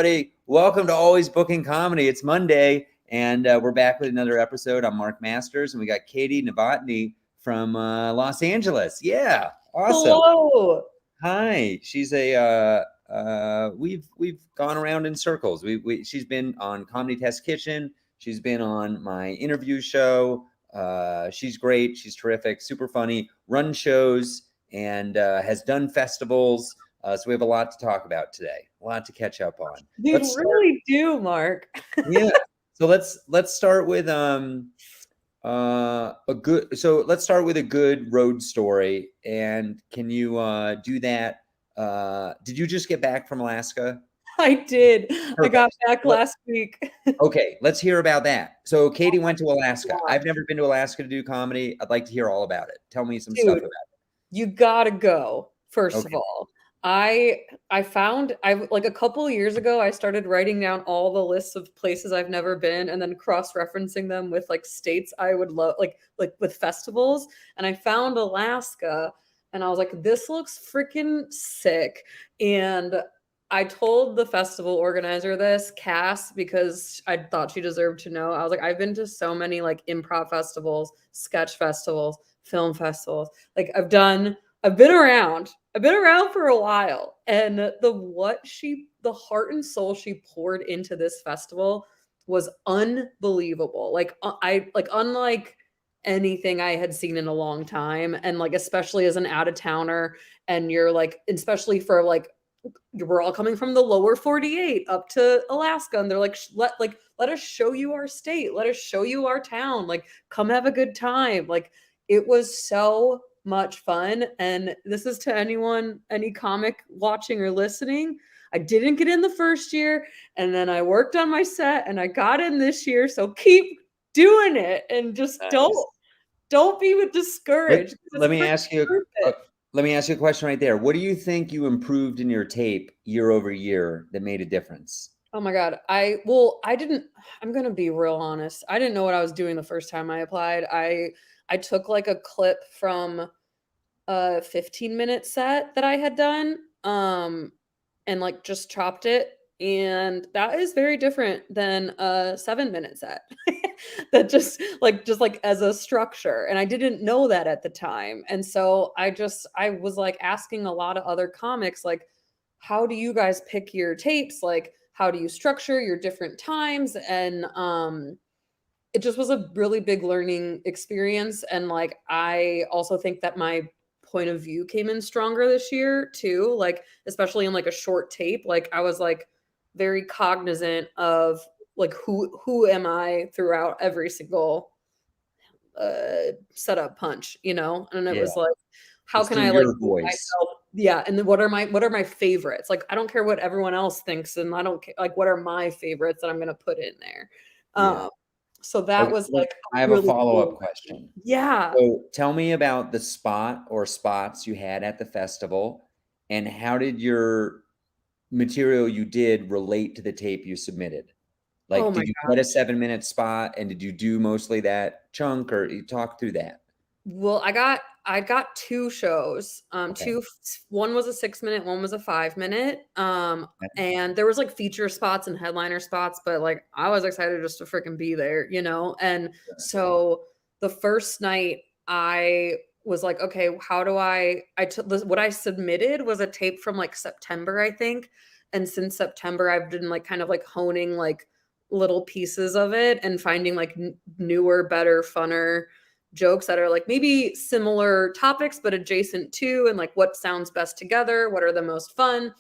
everybody. Welcome to Always Booking Comedy. It's Monday, and we're back with another episode. I'm Mark Masters, and we got Katie Novotny from Los Angeles. Yeah, awesome. Hello. Hi. She's we've gone around in circles. She's been on Comedy Test Kitchen. She's been on my interview show. She's great. She's terrific. Super funny. Run shows and has done festivals. So we have a lot to talk about today. A lot to catch up on. You really do, Mark. Yeah. So let's start with let's start with a good road story. And can you do that? Did you just get back from Alaska? I did. Perfect. I got back last week. Okay, let's hear about that. So Katie went to Alaska. I've never been to Alaska to do comedy. I'd like to hear all about it. Tell me some stuff about it. You gotta go, first of all. I found like a couple of years ago, I started writing down all the lists of places I've never been and then cross-referencing them with like states I would love, like with festivals. And I found Alaska and I was like, this looks freaking sick. And I told the festival organizer this, Cass, because I thought she deserved to know. I was like, I've been to so many like improv festivals, sketch festivals, film festivals. Like I've been around for a while. And the heart and soul she poured into this festival was unbelievable. Like unlike anything I had seen in a long time. And like, especially as an out-of-towner, and you're like, especially for like, we're all coming from the lower 48 up to Alaska, and they're like, let us show you our state, let us show you our town, like come have a good time. Like it was so much fun. And this is to any comic watching or listening. I didn't get in the first year, and then I worked on my set and I got in this year. So keep doing it and just don't be discouraged. Let me ask you a question right there. What do you think you improved in your tape year over year that made a difference? Oh my God. I'm going to be real honest. I didn't know what I was doing the first time I applied. I took like a clip from a 15-minute set that I had done, and like just chopped it. And that is very different than a 7-minute set that just like as a structure. And I didn't know that at the time. And so I was like asking a lot of other comics, like, how do you guys pick your tapes? Like, how do you structure your different times? And it just was a really big learning experience. And like, I also think that my point of view came in stronger this year too, like especially in like a short tape. Like I was like very cognizant of like who am I throughout every single setup punch, you know? And it was like, how can I like myself? Yeah. And then what are my favorites? Like I don't care what everyone else thinks, and I don't care, like what are my favorites that I'm gonna put in there. So that was like I have a follow-up question. Yeah. So tell me about the spot or spots you had at the festival, and how did your material you did relate to the tape you submitted? Like, did you get a 7-minute spot, and did you do mostly that chunk, or you talk through that? Well, I got 2 shows. One was a 6-minute, one was a 5-minute. And there was like feature spots and headliner spots, but like I was excited just to freaking be there, you know? And so the first night I was like, okay, how do what I submitted was a tape from like September, I think. And since September, I've been like kind of like honing like little pieces of it and finding like newer, better, funner jokes that are like maybe similar topics but adjacent to, and like what sounds best together, what are the most fun,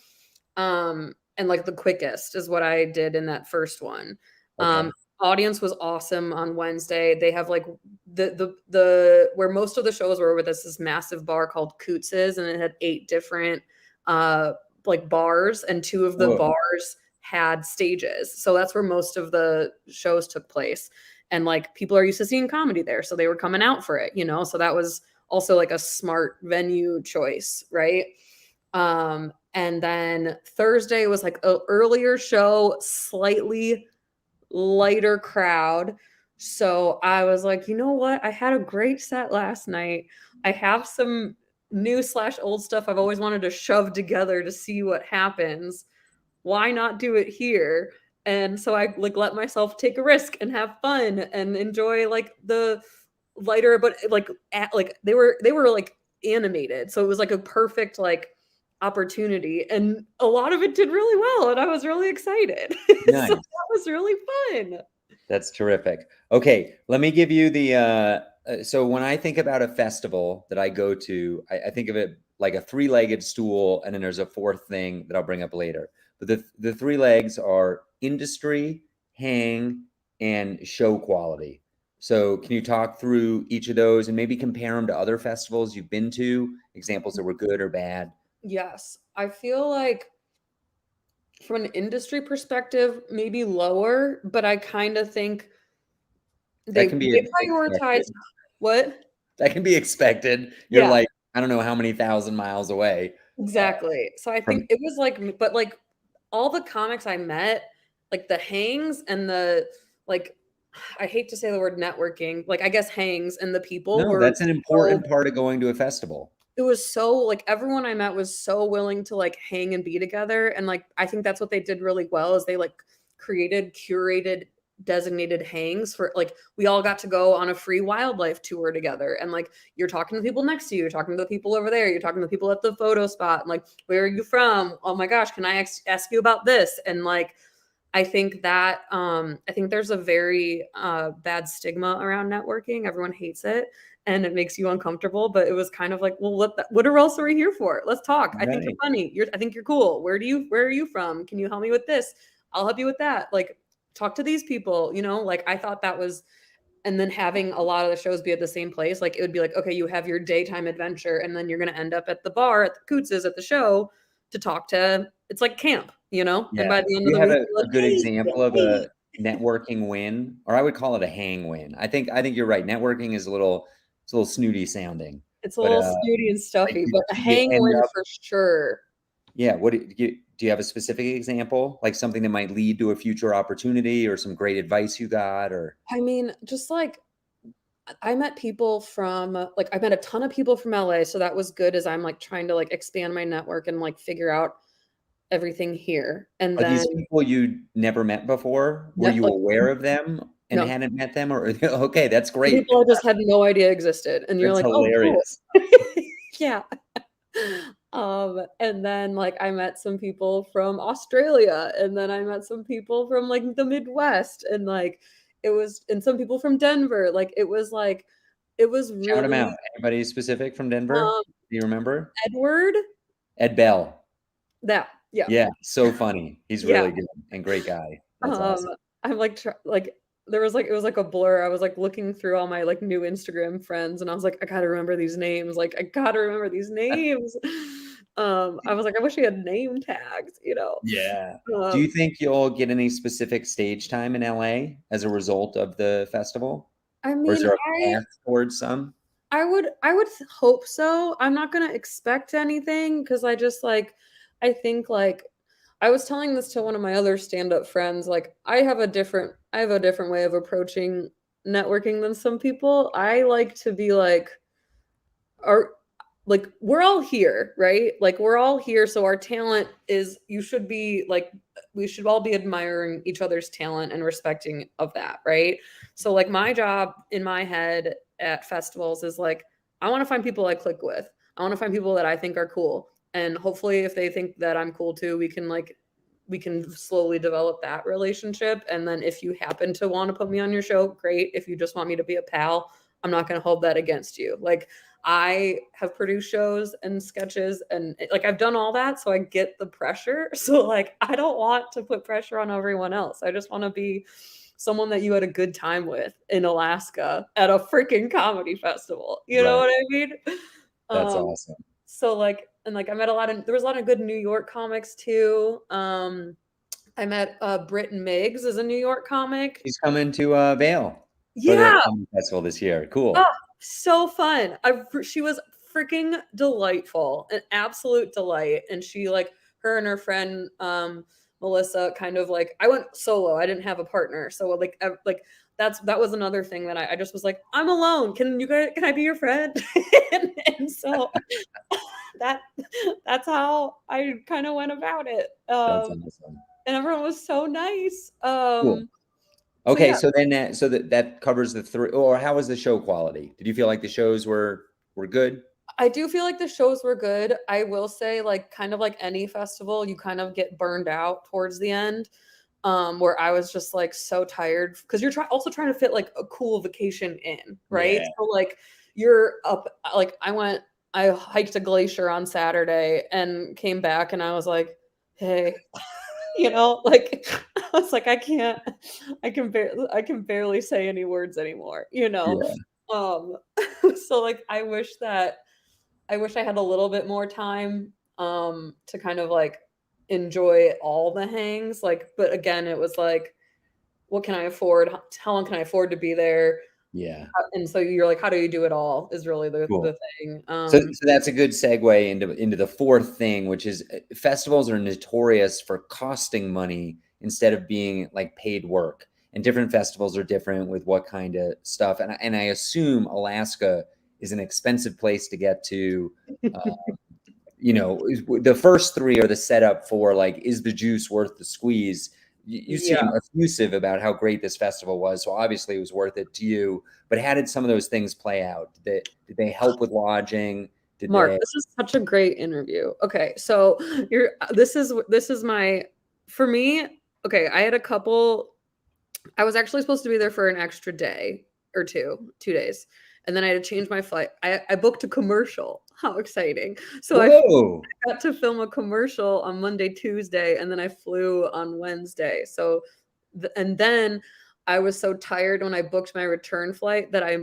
and like the quickest is what I did in that first one. Audience was awesome on Wednesday. They have like the where most of the shows were with this massive bar called Coots's, and it had 8 different like bars, and 2 of the bars had stages. So that's where most of the shows took place. And like people are used to seeing comedy there, so they were coming out for it, you know? So that was also like a smart venue choice, right? And then Thursday was like an earlier show, slightly lighter crowd. So I was like, you know what? I had a great set last night. I have some new / old stuff I've always wanted to shove together to see what happens. why not do it here? And so I like let myself take a risk and have fun and enjoy like the lighter, but like they were like animated, so it was like a perfect like opportunity, and a lot of it did really well, and I was really excited. So Nice. that was really fun. That's terrific. Okay, let me give you the so when I think about a festival that I go to, I think of it like a three-legged stool, and then there's a fourth thing that I'll bring up later. But the three legs are industry, hang, and show quality. So can you talk through each of those and maybe compare them to other festivals you've been to, examples that were good or bad? Yes, I feel like from an industry perspective, maybe lower, but I kind of think That they can be they prioritize expected. what? That can be expected. You're Yeah, like, I don't know how many thousand miles away exactly. So I from. think it was like, but like all the comics I met, like the hangs and the like, I hate to say the word networking, like I guess hangs and the people No, were that's an so important part of going to a festival. it was so like everyone I met was so willing to like hang and be together. And like I think that's what they did really well is they like created curated designated hangs for like we all got to go on a free wildlife tour together, and like you're talking to the people next to you, you're talking to the people over there, you're talking to the people at the photo spot, and like where are you from, oh my gosh, can I ask you about this? And like I think there's a very bad stigma around networking. Everyone hates it and it makes you uncomfortable, but it was kind of like, well, what else are we here for? Let's talk. I think you're Right. funny. I think you're cool. Where are you from? Can you help me with this? I'll help you with that. Like talk to these people, like I thought that was, and then having a lot of the shows be at the same place, like it would be like, okay, you have your daytime adventure and then you're going to end up at the bar at the Coots's at the show to talk to, it's like camp, and Yeah. by the end Do of you the have week, a you're like, good hey, example of hey. a networking win? Or I would call it a hang win. I think you're right. Networking is it's a little snooty sounding. It's a But little snooty and like stuffy, but a do you hang end win up for sure. yeah, what do you have a specific example? Like something that might lead to a future opportunity or some great advice you got or I mean, just like I met people from like I met a ton of people from LA, so that was good as I'm like trying to like expand my network and like figure out everything here. And are then these people you never met before? Were you like aware of them and no, hadn't met them? Or okay, that's some great. people I just had no idea existed. And you're That's like, oh cool. hilarious. Yeah. And then like I met some people from Australia, and then I met some people from like the Midwest, and like it was, and some people from Denver. Like it was Shout them really out. Anybody specific from Denver? um Do you remember? Edward. Ed Bell. That, yeah. Yeah, so funny. He's Yeah. really good and great guy. That's Um, awesome. I'm like like there was like it was like a blur. I was like looking through all my like new Instagram friends and I was like, I gotta remember these names. Like I gotta remember these names. I was like, I wish we had name tags. Yeah. Do Um, you think you'll get any specific stage time in LA as a result of the festival? I Or is mean, there a path towards some? I would hope so. I'm not gonna expect anything because I just like I think like I was telling this to one of my other stand-up friends, like I have a different way of approaching networking than some people. I like to be like, are like we're all here, right? Like we're all here, so our talent is you should be like we should all be admiring each other's talent and respecting of that, right? So like my job in my head at festivals is like I want to find people I click with. I want to find people that I think are cool. And hopefully if they think that I'm cool too, we can slowly develop that relationship. And then if you happen to want to put me on your show, great. If you just want me to be a pal, I'm not going to hold that against you. Like I have produced shows and sketches and like I've done all that, so I get the pressure. So like I don't want to put pressure on everyone else. I just want to be someone that you had a good time with in Alaska at a freaking comedy festival. You know Right. what I mean? That's Um awesome. so like and like I met there was a lot of good New York comics too. I met Britton Miggs as a New York comic. He's coming to Vail for the Yeah. comedy festival this year. Oh, Cool. so fun. She was freaking delightful, an absolute delight. And she like her and her friend Melissa kind of like I went solo. I didn't have a partner. So like that was another thing that I just was like, I'm alone. Can I be your friend? and so that that's how I kind of went about it. That's awesome. And everyone was so nice. Cool. So Okay, yeah, so then that covers the three. Or how was the show quality? Did you feel like the shows were good? I do feel like the shows were good. I will say, like, kind of like any festival, you kind of get burned out towards the end. Where I was just like so tired because you're also trying to fit like a cool vacation in, right? Yeah. So like you're up, like I hiked a glacier on Saturday and came back and I was like, hey, like I was like, I can barely say any words anymore, Yeah. Um, so like I wish I had a little bit more time to kind of like enjoy all the hangs. Like, but again, it was like, what can I afford? How long can I afford to be there? Yeah. And so you're like, how do you do it all? Is really the Cool. thing. So that's a good segue into the fourth thing, which is festivals are notorious for costing money instead of being like paid work. And different festivals are different with what kind of stuff. And I assume Alaska is an expensive place to get to. Uh, the first three are the setup for like, is the juice worth the squeeze? You Yeah, seem effusive about how great this festival was, so obviously it was worth it to you. But how did some of those things play out? Did they help with lodging? Did Mark, they? this is such a great interview. Okay, so this is my for me. Okay, I had a couple. I was actually supposed to be there for an extra day or 2 days, and then I had to change my flight. I booked a commercial. How exciting! So I Whoa! got to film a commercial on Monday, Tuesday, and then I flew on Wednesday. So, and then I was so tired when I booked my return flight that I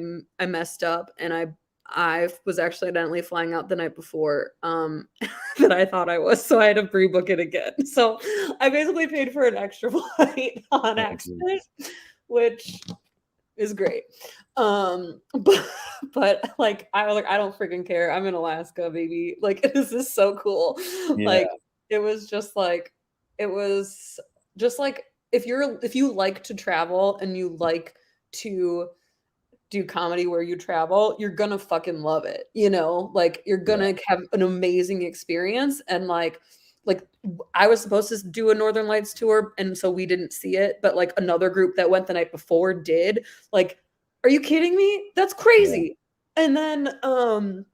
messed up and I was accidentally flying out the night before that I thought I was, so I had to pre-book it again. So I basically paid for an extra flight on Oh, accident, geez. which is great. But like I was like, I don't freaking care. I'm in Alaska, baby. Like this is so cool. Yeah, Like it was just like it was just like if you like to travel and you like to do comedy where you travel, you're gonna fucking love it, Like you're yeah, gonna have an amazing experience and I was supposed to do a Northern Lights tour and so we didn't see it, but like another group that went the night before did. Like, are you kidding me? That's yeah, crazy. And then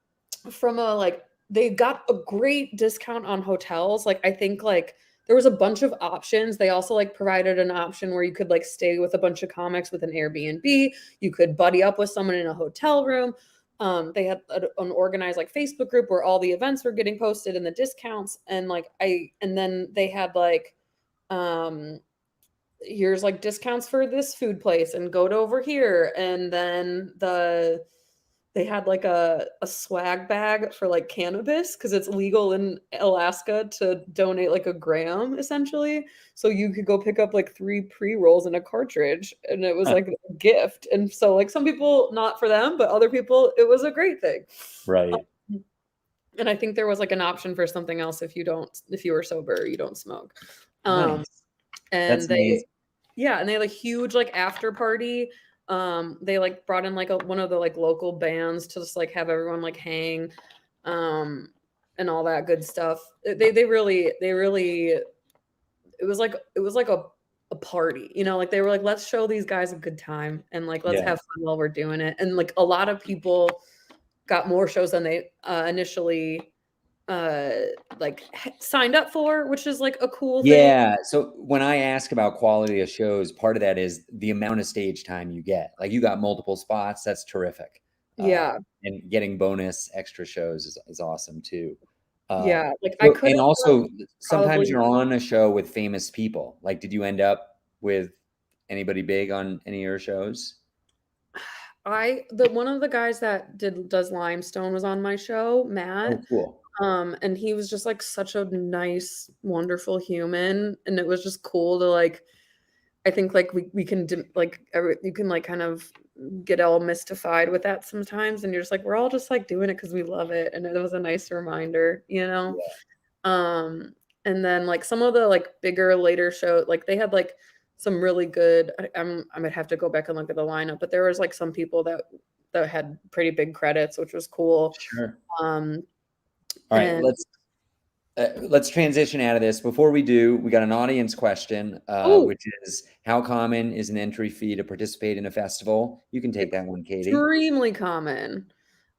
from a like they got a great discount on hotels. Like I think like there was a bunch of options. They also like provided an option where you could like stay with a bunch of comics with an Airbnb. You could buddy up with someone in a hotel room. They had an organized like Facebook group where all the events were getting posted and the discounts. And then they had like, um, here's like discounts for this food place and go to over here. And then they had like a swag bag for like cannabis because it's legal in Alaska to donate like a gram essentially. So you could go pick up like 3 pre-rolls and a cartridge and it was huh, like a gift. And so like some people not for them, but other people it was a great thing. right. And I think there was like an option for something else if you were sober, you don't smoke. Um Nice. and That's amazing. they had a huge like after party. They like brought in like one of the like local bands to just like have everyone like hang, um, and all that good stuff. They really it was like a party, like they were like, let's show these guys a good time and like let's Yeah. have fun while we're doing it. And like a lot of people got more shows than they initially uh signed up for, which is like a cool thing. Yeah. So when I ask about quality of shows, part of that is the amount of stage time you get. Like you got multiple spots, that's terrific. Uh, Yeah. and getting bonus extra shows is awesome too. Uh, Yeah, like I so, could and have also sometimes probably you're on a show with famous people. Like, did you end up with anybody big on any of your shows? I the one of the guys that does Limestone was on my show, Oh, Matt. cool. And he was just like such a nice, wonderful human, and it was just cool to like. I think like we can you can like kind of get all mystified with that sometimes, and you're just like we're all just like doing it because we love it, and it was a nice reminder. Yeah. Um, and then like some of the like bigger later show, like they had like some really good. I might have to go back and look at the lineup, but there was like some people that had pretty big credits, which was cool. Sure. Um, All right, And let's transition out of this. Before we do, we got an audience question, oh, which is how common is an entry fee to participate in a festival? You can take that one, Katie. extremely common.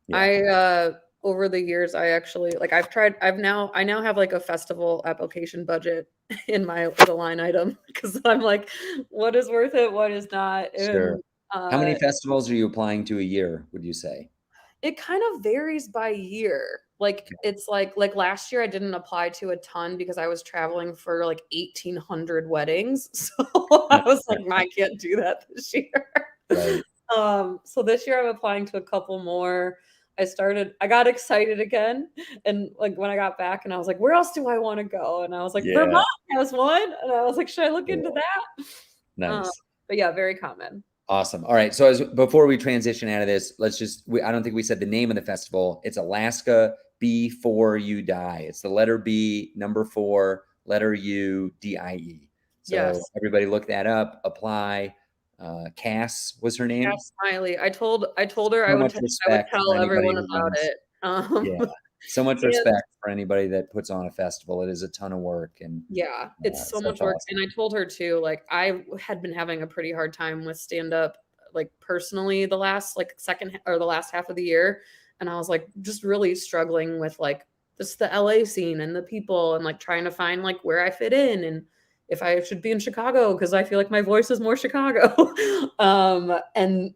Yeah, I over the years I actually like I now have like a festival application budget in my as a line item because I'm like, what is worth it, what is not, sure. and How many uh festivals are you applying to a year, would you say? it kind of varies by year. Like it's like last year I didn't apply to a ton because I was traveling for like 1,800 weddings. So I was like, I can't do that this year. Right. So this year I'm applying to a couple more. I got excited again. And like when I got back and I was like, where else do I want to go? And I was like, Yeah, Vermont has one. And I was like, should I look into cool. that? Um, Nice. but yeah, very common. Awesome. All right. So before we transition out of this, I don't think we said the name of the festival. It's Alaska Before You Die. It's the letter B, number 4, letter U, DIE. So Yes. everybody look that up, apply. Cass was her name. Cass Smiley. I told her So much I would respect for tell anybody everyone who about runs. it. Yeah. So much And respect for anybody that puts on a festival. It is a ton of work. And yeah, it's so so much it's work. awesome. And I told her too, like I had been having a pretty hard time with stand up, like personally the last like or the last half of the year. And I was like just really struggling with like just the LA scene and the people and like trying to find like where I fit in and if I should be in Chicago because I feel like my voice is more Chicago. And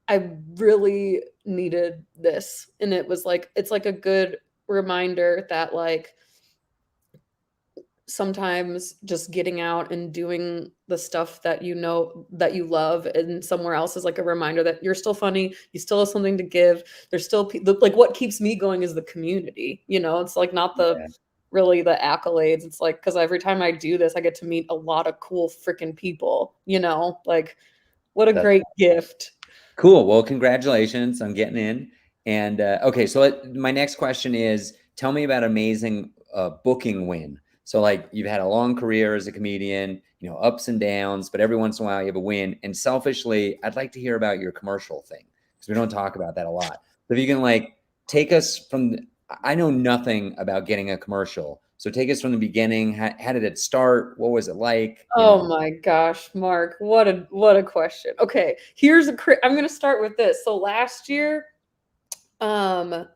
I really needed this. And it was like, it's like a good reminder that like sometimes just getting out and doing the stuff that you know that you love and somewhere else is like a reminder that you're still funny, you still have something to give. There's still like what keeps me going is the community, you know. It's like not the Yeah. really the accolades. It's like because every time I do this I get to meet a lot of cool freaking people, you know, like what a That's great gift. cool. Well, congratulations on getting in. And okay, so my next question is, tell me about amazing booking win. So like you've had a long career as a comedian, ups and downs, but every once in a while you have a win. And selfishly, I'd like to hear about your commercial thing because we don't talk about that a lot. So if you can like take us from, I know nothing about getting a commercial. So take us from the beginning. How did it start? What was it like? Oh my gosh, Mark, what a question. Okay, I'm gonna start with this. So last year, um,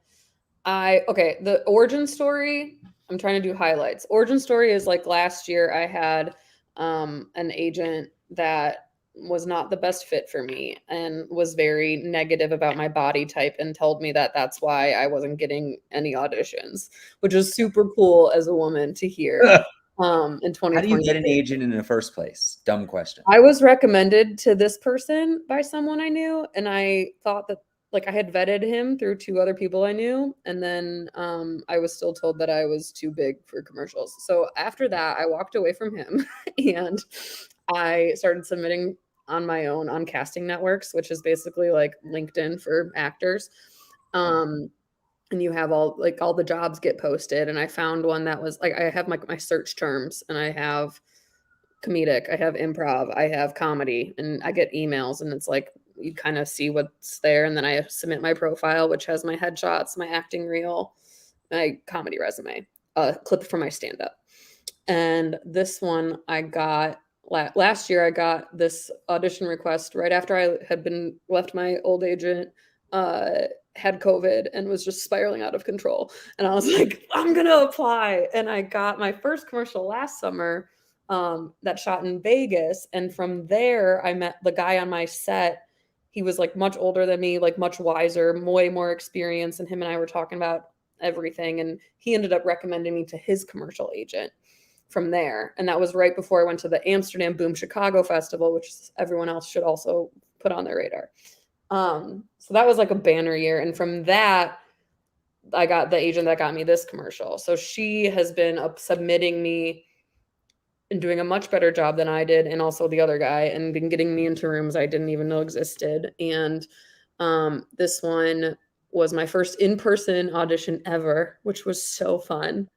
the origin story. I'm trying to do highlights. Origin story is like last year I had an agent that was not the best fit for me and was very negative about my body type and told me that that's why I wasn't getting any auditions, which is super cool as a woman to hear in How do you get an 2023. agent in the first place? Dumb question. I was recommended to this person by someone I knew, and I thought that like I had vetted him through 2 other people I knew, and then I was still told that I was too big for commercials. So after that, I walked away from him and I started submitting on my own on casting networks, which is basically like LinkedIn for actors. Okay. Um, and you have all the jobs get posted, and I found one that was like I have my search terms, and I have comedic, I have improv, I have comedy, and I get emails and it's like you kind of see what's there and then I submit my profile which has my headshots, my acting reel, my comedy resume, a clip from my stand up. And this one I got last year I got this audition request right after I had been left my old agent uh had COVID and was just spiraling out of control. And I was like, I'm gonna apply. And I got my first commercial last summer that shot in Vegas. And from there, I met the guy on my set. He was like much older than me, like much wiser, way more experience. And him and I were talking about everything. And he ended up recommending me to his commercial agent from there. And that was right before I went to the Amsterdam Boom Chicago Festival, which everyone else should also put on their radar. So that was like a banner year. And from that, I got the agent that got me this commercial. So she has been submitting me and doing a much better job than I did, and also the other guy, and been getting me into rooms I didn't even know existed. And this one was my first in-person audition ever, which was so fun.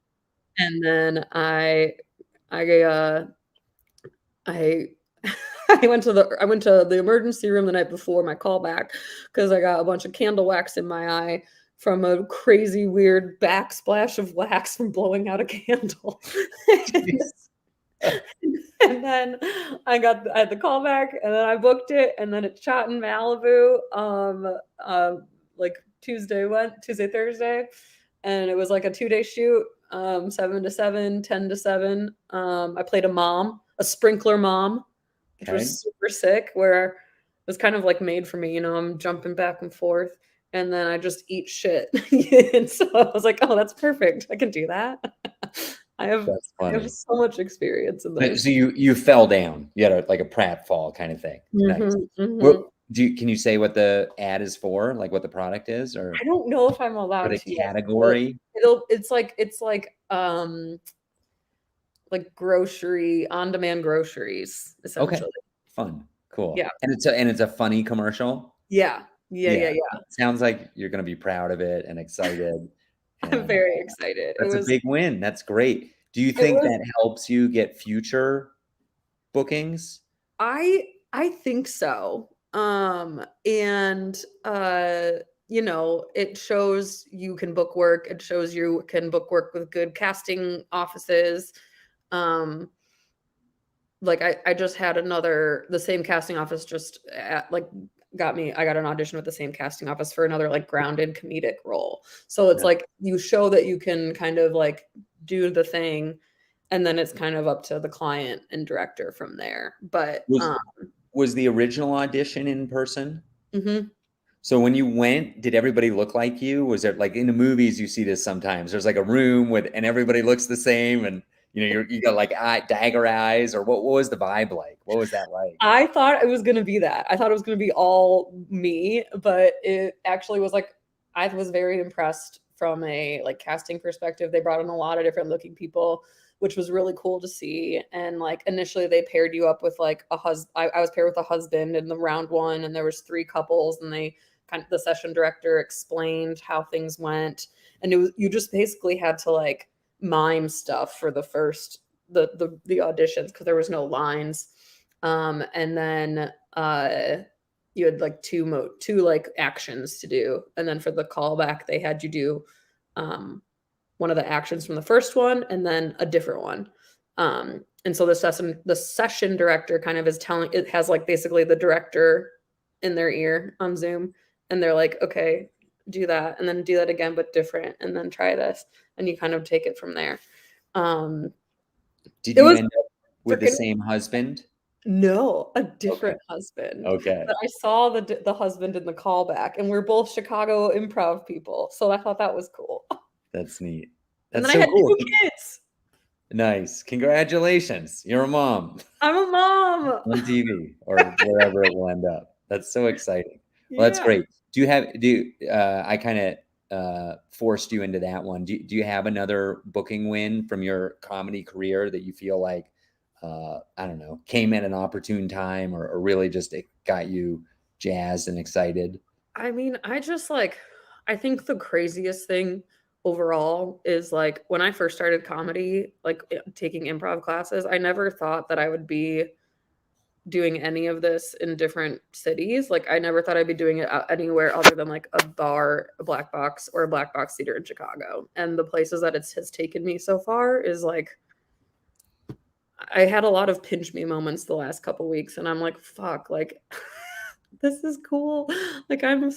And then I I I went to the emergency room the night before my callback because I got a bunch of candle wax in my eye from a crazy weird backsplash of wax from blowing out a candle. And and then I had the call back, and then I booked it, and then it shot in Malibu, like Tuesday, Thursday, and it was like a 2-day shoot, 7 to 7, 10 to 7. I played a sprinkler mom, which Okay. was super sick, where it was kind of like made for me, I'm jumping back and forth, and then I just eat shit. And so I was like, "Oh, that's perfect. I can do that." I have That's I have funny. so much experience in But this. so you fell down. You had like a pratfall kind of thing. Nice. Mhm, mhm. What can you say what the ad is for? Like what the product is I or don't know if I'm or allowed the to yet, but category? like grocery on-demand groceries, Okay. essentially. Fun. Cool. Yeah. And it's a funny commercial? Yeah. Yeah, yeah, Yeah. yeah. Sounds like you're gonna be proud of it and excited, I'm and very excited. that's a big win. That's great. Do you It think was that helps you get future bookings? I think so. And it shows you can book work. It shows you can book work with good casting offices. Um, like I just had the same casting office just I got an audition with the same casting office for another like grounded comedic role. So it's Yeah. like you show that you can kind of like do the thing, and then it's kind of up to the client and director from there. But Was the original audition in person? mhm. So when you went, did everybody look like you? Was there like in the movies you see this sometimes? There's like a room with and everybody looks the same and you got like dagger eyes or what was the vibe like? What was that like? I thought it was gonna be that. I thought it was gonna be all me, but it actually was like I was very impressed from a like casting perspective. They brought in a lot of different looking people, which was really cool to see. And like initially they paired you up with like a husband. I was paired with a husband in the round one, and there was 3 couples, and the session director explained how things went. And you just basically had to like mime stuff for the first the auditions because there was no lines. And then you had like two like actions to do, and then for the callback they had you do one of the actions from the first one and then a different one. And so the session director kind of is telling it has like basically the director in their ear on Zoom, and they're like, okay, do that and then do that again but different, and then try this, and you kind of take it from there. Um, Did it you was end up with the freaking same husband? no, a Okay. different husband. Okay. But I saw the husband in the callback, and we're both Chicago improv people, so I thought that was cool. That's neat. And then That's I so had cool. 2 kids. Nice. Congratulations. You're a mom I'm a mom. on TV or wherever it will end up. That's so exciting. Well, that's Yeah. great. I kind of forced you into that one. Do you have another booking win from your comedy career that you feel like, I don't know, came at an opportune time or really just it got you jazzed and excited? I mean, I think the craziest thing overall is, like, when I first started comedy, like, taking improv classes, I never thought that I would be doing any of this in different cities. Like, I never thought I'd be doing it anywhere other than like a bar, a black box, or a black box theater in Chicago. And the places that it has taken me so far is like, I had a lot of pinch me moments the last couple weeks, and I'm like, fuck, like, this is cool. Like, I'm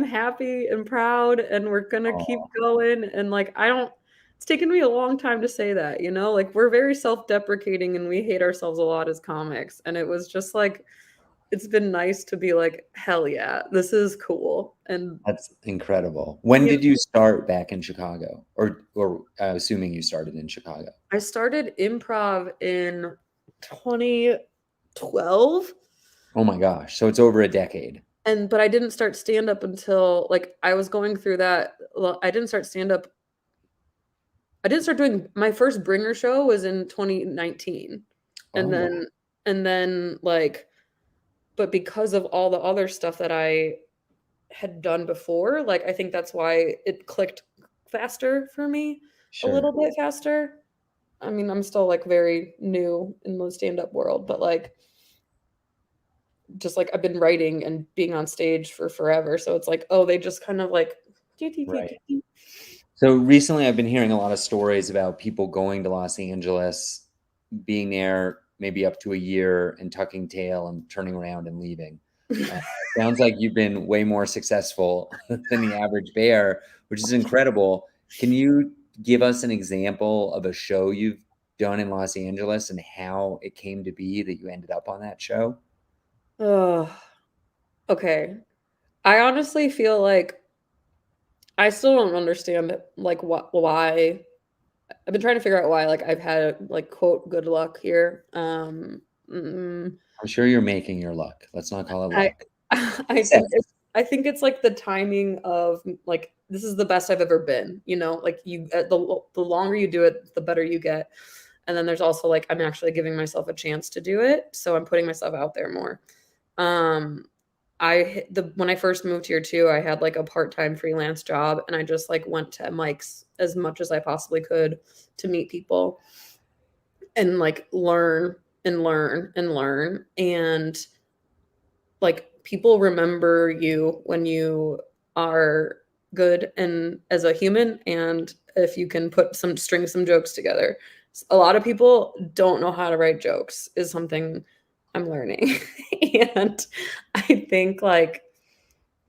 happy and proud, and we're gonna keep Oh, going. And like, I don't. It's taken me a long time to say that, Like, we're very self-deprecating, and we hate ourselves a lot as comics. And it was just like, it's been nice to be like, hell yeah, this is cool. And that's incredible. When you know, did you start back in Chicago? Or assuming you started in Chicago? I started improv in 2012. Oh my gosh. So it's over a decade. But I didn't start stand up until like I was going through that. Well, I didn't start stand up. I didn't start doing my first bringer show was in 2019. Oh, And wow. then like, but because of all the other stuff that I had done before, like I think that's why it clicked faster for me, a little Sure. bit faster. I mean, I'm still like very new in the stand up world, but like just like I've been writing and being on stage for forever. So it's like, oh, they just kind of like Right. So recently, I've been hearing a lot of stories about people going to Los Angeles, being there maybe up to a year and tucking tail and turning around and leaving. Uh, Sounds like you've been way more successful than the average bear, which is incredible. Can you give us an example of a show you've done in Los Angeles and how it came to be that you ended up on that show? Oh, okay. I honestly feel like I still don't understand like why I've been trying to figure out why like I've had like quote good luck here. Mm, I'm sure you're making your luck. Let's not call it I luck. I think Success. it's like the timing of like this is the best I've ever been, you know, like you the longer you do it, the better you get. And then there's also like I'm actually giving myself a chance to do it, so I'm putting myself out there more. Um when I first moved here too, I had like a part-time freelance job and I just like went to mics as much as I possibly could to meet people and like learn and learn and learn and like people remember you when you are good and as a human and if you can put some jokes together. A lot of people don't know how to write jokes is something I'm learning. And I think like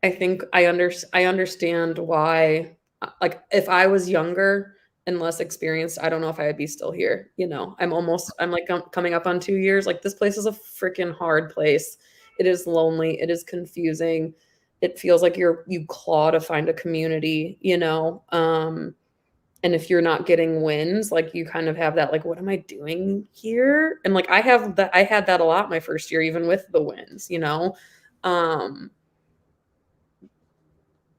I understand why like if I was younger and less experienced, I don't know if I would be still here, you know. I'm like coming up on 2 years. Like this place is a freaking hard place. It is lonely, it is confusing. It feels like you claw to find a community, you know. And if you're not getting wins, like you kind of have that like what am I doing here? And like I had that a lot my first year even with the wins, you know. Um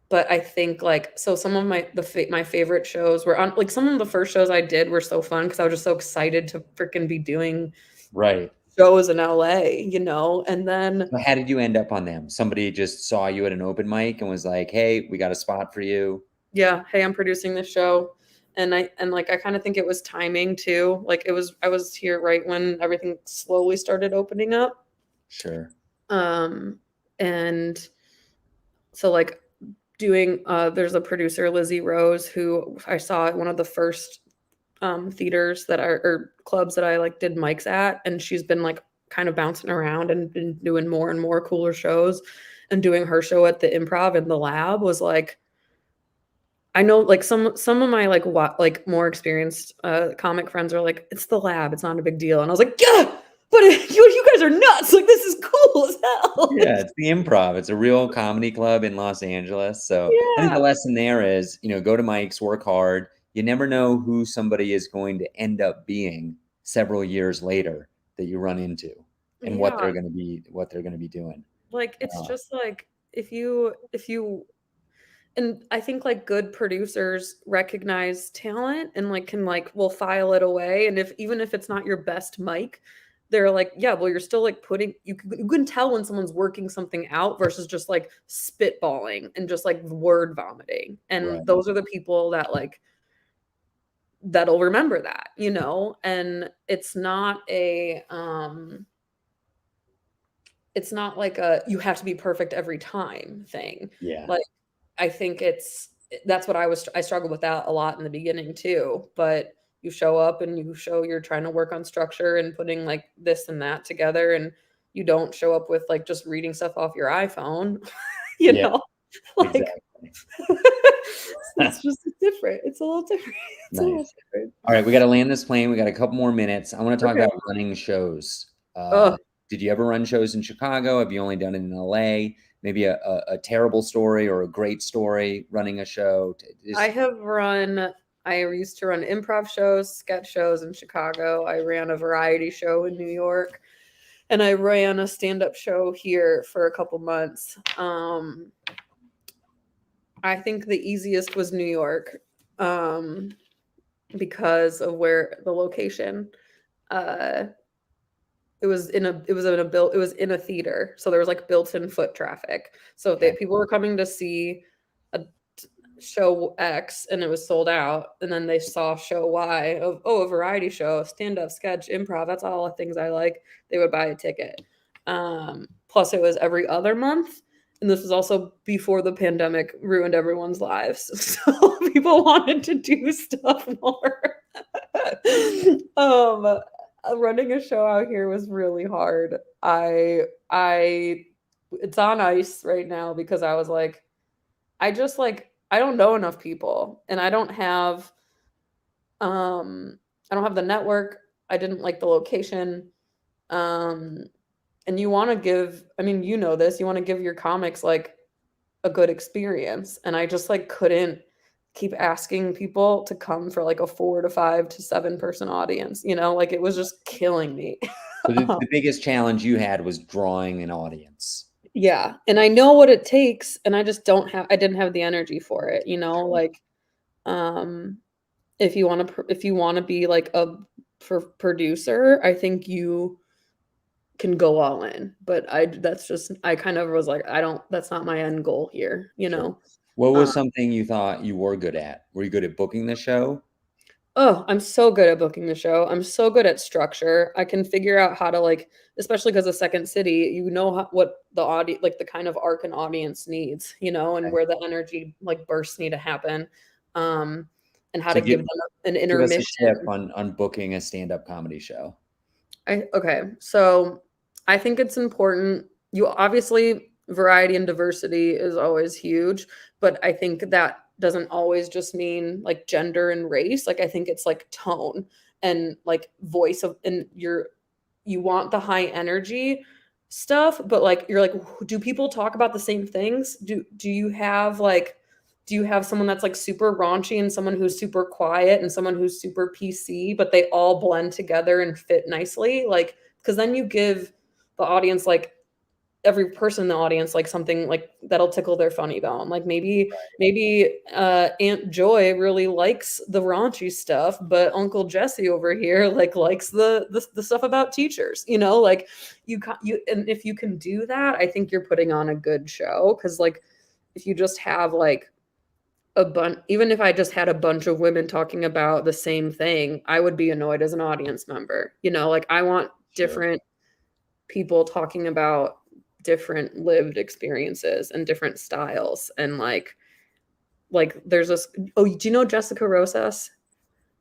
but I think like so some of my favorite shows were on like some of the first shows I did were so fun because I was just so excited to freaking be doing Right. shows in LA, you know? And then So how did you end up on them? Somebody just saw you at an open mic and was like, "Hey, we got a spot for you." yeah, hey, I'm producing this show. And like I kind of think it was timing too. Like I was here right when everything slowly started opening up. Sure. Um and so like doing there's a producer Lizzie Rose who I saw at one of the first theaters that are or clubs that I like did mics at, and she's been like kind of bouncing around and been doing more and more cooler shows. And doing her show at the Improv in the Lab was like I know like some of my like like more experienced comic friends are like it's the Lab, it's not a big deal, and I was like yeah, but you guys are nuts, like this is cool as hell. Like, Yeah, it's the Improv. It's a real comedy club in Los Angeles. So I think yeah, the lesson there is, go to mics, work hard. You never know who somebody is going to end up being several years later that you run into and yeah, what they're going to be doing. like it's Uh, just like if you and I think like good producers recognize talent and like can like will file it away. And if even if it's not your best mic, they're like, yeah, well, you're still like you can tell when someone's working something out versus just like spitballing and just like word vomiting. And right. those are the people that like that'll remember that, you know? And it's not like a you have to be perfect every time thing. Yeah. Like I think that's what I struggled with that a lot in the beginning too, but you show up and you show you're trying to work on structure and putting like this and that together and you don't show up with like just reading stuff off your iPhone, you Yeah, know? Like exactly. it's just different. It's a little different. It's a little Nice. different. All right, we got to land this plane. We got a couple more minutes. I want to talk Okay. about running shows. Oh, Did you ever run shows in Chicago? Have you only done it in LA? Maybe a terrible story or a great story running a show. I Just have run I used to run improv shows, sketch shows in Chicago. I ran a variety show in New York, and I ran a stand-up show here for a couple months. I think the easiest was New York, um, because of where the location. Uh, it was in a theater, so there was like built-in foot traffic. So okay. people were coming to see a show X and it was sold out, and then they saw show Y of a variety show, stand-up, sketch, improv. That's all the things I like. They would buy a ticket. Plus, it was every other month, and this was also before the pandemic ruined everyone's lives. So people wanted to do stuff more. um Running a show out here was really hard. I It's on ice right now because I was like, I don't know enough people, and I don't have the network. I didn't like the location. Um and you want to give, I mean, you know this, you want to give your comics like a good experience, and I just like couldn't keep asking people to come for like a 4 to 5 to 7 person audience, like it was just killing me. So the biggest challenge you had was drawing an audience. Yeah, and I know what it takes, and I didn't have the energy for it, like um if you want to be like a producer, I think you can go all in, but I kind of was like, I don't that's not my end goal here, Sure. What Uh, was something you thought you were good at? Were you good at booking the show? oh, I'm so good at booking the show. I'm so good at structure. I can figure out how to like, especially because of Second City, what the audience, like the kind of arc an audience needs, and Okay. where the energy like bursts need to happen, um, and how So to give them an give us a intermission. tip on booking a stand-up comedy show. Okay, so I think it's important. You obviously, variety and diversity is always huge, but I think that doesn't always just mean like gender and race. Like I think it's like tone and like voice of, and you want the high energy stuff, but like you're like, do people talk about the same things? Do you have someone that's like super raunchy and someone who's super quiet and someone who's super PC, but they all blend together and fit nicely? Like, because then you give the audience like every person in the audience like something like that'll tickle their funny bone. Like maybe Aunt Joy really likes the raunchy stuff, but Uncle Jesse over here like likes the stuff about teachers. Like and if you can do that, I think you're putting on a good show. Because like if you just have like even if I just had a bunch of women talking about the same thing, I would be annoyed as an audience member. Like I want Sure. different people talking about different lived experiences and different styles, and like there's this, oh, do you know Jessica Rosas?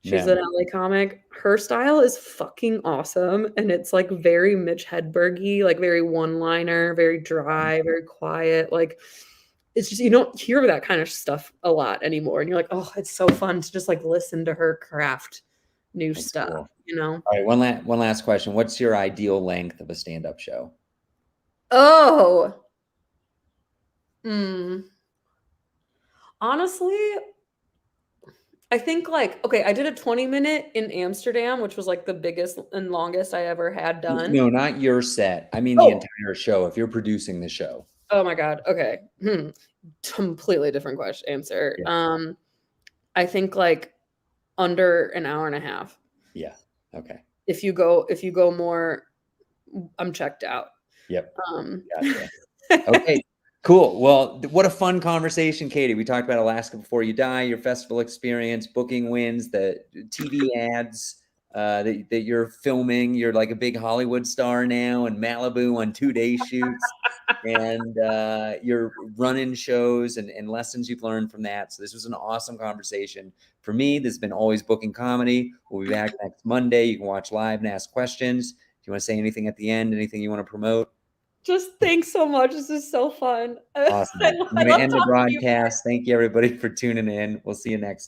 She's an No. LA comic. Her style is fucking awesome, and it's like very Mitch Hedbergy, like very one-liner, very dry, very quiet. Like it's just you don't hear that kind of stuff a lot anymore, and you're like, oh, it's so fun to just like listen to her craft new That's stuff, cool. All right, one last question. What's your ideal length of a stand-up show? Oh, hmm. Honestly, I think like, okay, I did a 20-minute in Amsterdam, which was like the biggest and longest I ever had done. No, not your set. I mean the Oh, entire show, if you're producing the show. oh my God. Okay. Completely different question answer. Yeah. I think like under an hour and a half. Yeah. Okay. If you go more, I'm checked out. Yep. Um Gotcha. Okay. Cool. Well, what a fun conversation, Katie. We talked about Alaska Before You Die, your festival experience, booking wins, the TV ads that you're filming. You're like a big Hollywood star now in Malibu on 2-day shoots, and you're running shows and lessons you've learned from that. So this was an awesome conversation. For me, this has been Always Booking Comedy. We'll be back next Monday. You can watch live and ask questions. If you want to say anything at the end, anything you want to promote? Just thanks so much. This is so fun. Awesome. I'm I going to love end the talking to you. broadcast. Thank you, everybody, for tuning in. We'll see you next time.